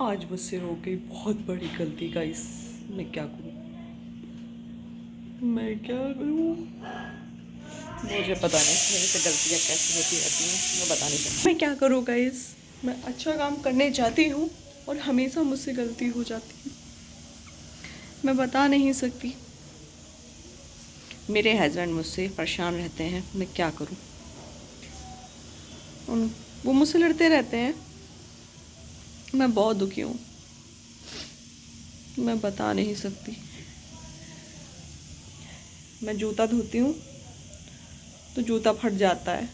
आज मुझसे हो गई बहुत बड़ी गलती गाइस। मैं क्या करूँ, मैं क्या करूँ, मुझे पता नहीं मेरे से गलतियाँ कैसी होती रहती हैं, मैं बता नहीं सकती मैं क्या करूँ गाइस। मैं अच्छा काम करने जाती हूँ और हमेशा मुझसे गलती हो जाती है, मैं बता नहीं सकती। मेरे हस्बैंड मुझसे परेशान रहते हैं, मैं क्या करूँ। वो मुझसे लड़ते रहते हैं, मैं बहुत दुखी हूँ, मैं बता नहीं सकती। मैं जूता धोती हूँ तो जूता फट जाता है,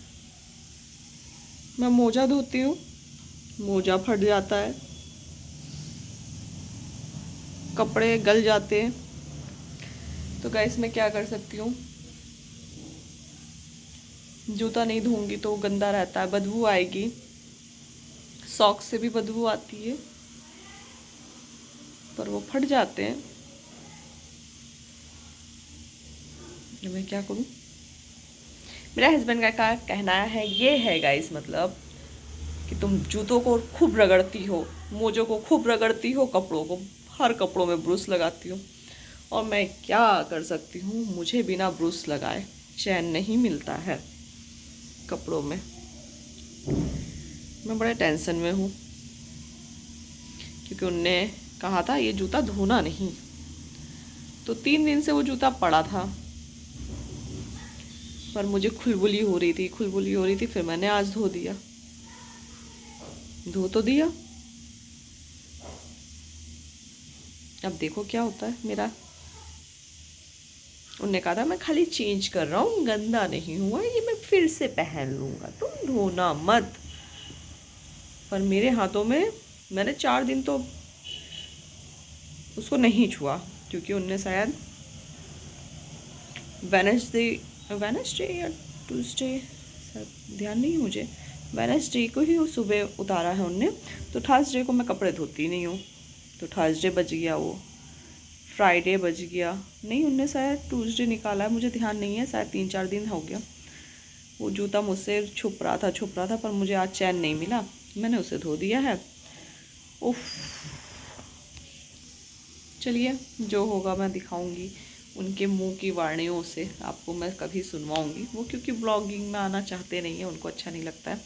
मैं मोजा धोती हूँ मोजा फट जाता है, कपड़े गल जाते हैं। तो गाइस मैं क्या कर सकती हूँ, जूता नहीं धोऊंगी तो गंदा रहता है, बदबू आएगी, सॉक्स से भी बदबू आती है, पर वो फट जाते हैं। तो मैं क्या करूँ। मेरा हस्बैंड का कहना है ये है गाइस, मतलब कि तुम जूतों को खूब रगड़ती हो, मोजों को खूब रगड़ती हो, कपड़ों को हर कपड़ों में ब्रूस लगाती हो। और मैं क्या कर सकती हूँ, मुझे बिना ब्रूस लगाए चैन नहीं मिलता है कपड़ों में। मैं बड़े टेंशन में हूँ क्योंकि उनने कहा था ये जूता धोना नहीं, तो 3 दिन से वो जूता पड़ा था, पर मुझे खुलबुली हो रही थी, फिर मैंने आज धो दिया, धो तो दिया। अब देखो क्या होता है मेरा। उनने कहा था मैं खाली चेंज कर रहा हूँ, गंदा नहीं हुआ, ये मैं फिर से पहन लूँगा, तुम धोना मत। पर मेरे हाथों में, मैंने 4 दिन तो उसको नहीं छुआ, क्योंकि उनने शायद वेनसडे या ट्यूसडे, ध्यान नहीं है मुझे, वेनसडे को ही सुबह उतारा है उनने, तो थर्सडे को मैं कपड़े धोती नहीं हूँ, तो थर्सडे बज गया, वो फ्राइडे बज गया, नहीं उनने शायद ट्यूसडे निकाला है, मुझे ध्यान नहीं है, शायद 3-4 दिन हो गया। वो जूता मुझसे छुप रहा था, पर मुझे आज चैन नहीं मिला, मैंने उसे धो दिया है। उफ, चलिए जो होगा मैं दिखाऊंगी, उनके मुंह की वाणियों से आपको मैं कभी सुनवाऊंगी। वो क्योंकि ब्लॉगिंग में आना चाहते नहीं है, उनको अच्छा नहीं लगता है,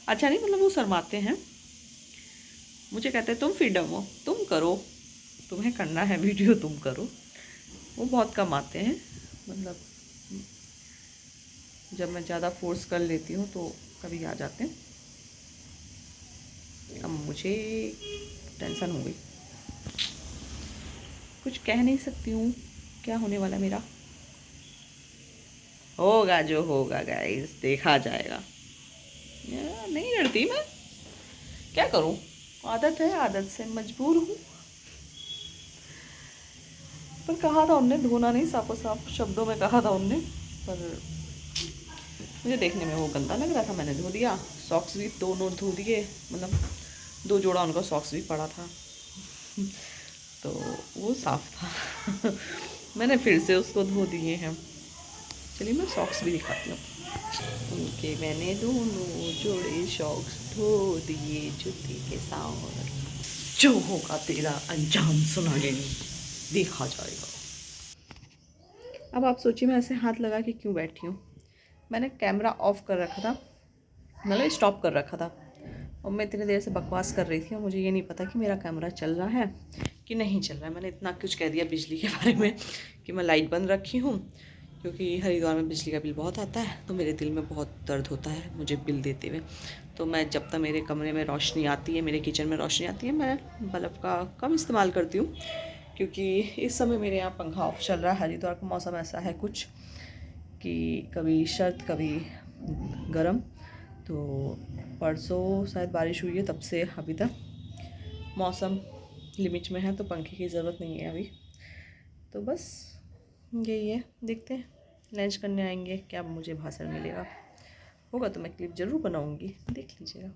अच्छा नहीं मतलब वो शर्माते हैं, मुझे कहते हैं तुम फ्रीडम हो, तुम करो, तुम्हें करना है वीडियो तुम करो। वो बहुत कम आते हैं, मतलब जब मैं ज़्यादा फोर्स कर लेती हूँ तो कभी आ जाते हैं। अब मुझे टेंशन हो गई, कुछ कह नहीं सकती हूँ, क्या होने वाला मेरा, होगा जो होगा गाइस, देखा जाएगा। नहीं लड़ती मैं, क्या करूँ, आदत है, आदत से मजबूर हूँ। पर कहा था उनने धोना नहीं, साफो साफ शब्दों में कहा था उनने, पर मुझे देखने में वो गंदा लग रहा था, मैंने धो दिया। सॉक्स भी दोनों धो दिए, मतलब 2 जोड़ा उनका सॉक्स भी पड़ा था तो वो साफ था मैंने फिर से उसको धो दिए हैं। चलिए मैं सॉक्स भी दिखाती हूँ, उनके मैंने दोनों जोड़े सॉक्स धो दिए जूते के साथ। जो होगा तेरा अंजाम सुनागे, देखा जाएगा। अब आप सोचिए मैं ऐसे हाथ लगा के क्यों बैठी हूँ, मैंने कैमरा ऑफ कर रखा था, मतलब स्टॉप कर रखा था, और मैं इतनी देर से बकवास कर रही थी और मुझे ये नहीं पता कि मेरा कैमरा चल रहा है कि नहीं चल रहा है। मैंने इतना कुछ कह दिया बिजली के बारे में कि मैं लाइट बंद रखी हूँ, क्योंकि हरिद्वार में बिजली का बिल बहुत आता है, तो मेरे दिल में बहुत दर्द होता है मुझे बिल देते हुए। तो मैं जब तक मेरे कमरे में रोशनी आती है, मेरे किचन में रोशनी आती है, मैं बल्ब का कम इस्तेमाल करती हूँ, क्योंकि इस समय मेरे यहाँ पंखा ऑफ चल रहा है। हरिद्वार का मौसम ऐसा है कुछ कि कभी सर्द कभी गर्म, तो परसों शायद बारिश हुई है, तब से अभी तक मौसम लिमिट में है, तो पंखे की ज़रूरत नहीं है अभी। तो बस यही है, देखते हैं लंच करने आएंगे क्या मुझे भाषण मिलेगा, होगा तो मैं क्लिप ज़रूर बनाऊंगी, देख लीजिएगा।